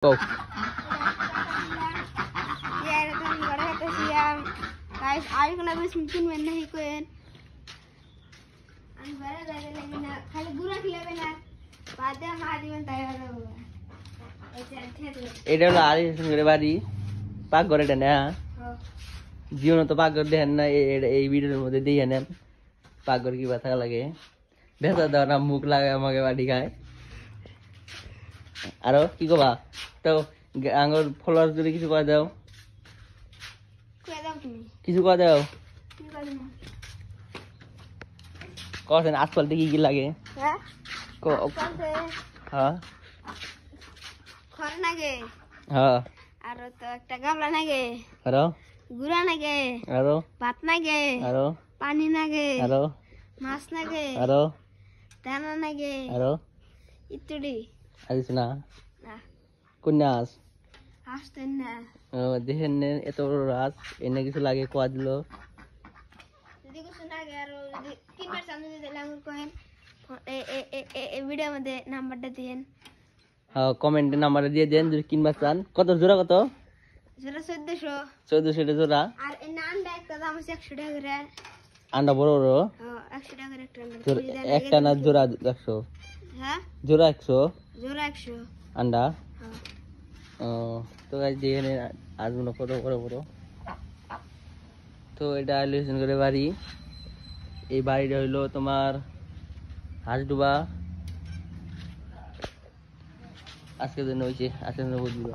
Kau. Ya, itu negara itu siang. Guys, ayo kena bes mungkin mana hikuin. Anwar ada lagi na. Kalau gula kila benar. Pada mahadi mentayar loh. এটা হলো আরিসের বাড়ি পাকঘর এটা না জীবনে তো পাকঘর দেখেন না এই ভিডিওর মধ্যে দেখে নেন পাকঘর কি ব্যথা লাগে ভেতর দেওয়া না মুখ লাগায় আমাকে বাড়ি খায় আরো কি কবা তো আঙ্গুর ফলোয়ার যদি কিছু করে দাও কিছু করে দাও কছেন আজকাল কি কি লাগে হ্যাঁ খড় নাগে হ্যাঁ আর তো একটা গামলা নাগে আরো গুড়া নাগে আরো ভাত নাগে আরো পানি নাগে আরো মাছ নাগে আরো দানা নাগে আরো ইত্যাদি আরিস না না কুন্যাস আসতেন না দেখেন এত বড় রাত এনে কিছু লাগে কোয়া দিল যদি কিছু নাগে আর যদি কিনবার সামনে যদি লাঙ্গুর কহেন এই ভিডিওর মধ্যে নাম্বারটা দিয়েন কমেন্টে নাম্বার দিয়ে দেন যদি কিনবা চান কত জোড়া কত জোড়া 1400 1400 জোড়া আর এই নানটা একটা দাম আছে 100 টাকা করে আন্ডা বড় বড় 100 টাকা করে একটা একটা না জোড়া 100 হ্যাঁ জোড়া 100 জোড়া 100 আন্ডা হ্যাঁ তো গাইস দেখেন আজগুলো কত বড় বড় তো এটা আইলেশন করে বাড়ি এই বাড়িটা হইলো তোমার হাঁসডুবা আজকের জন্য হয়েছে আজকের জন্য বুঝবো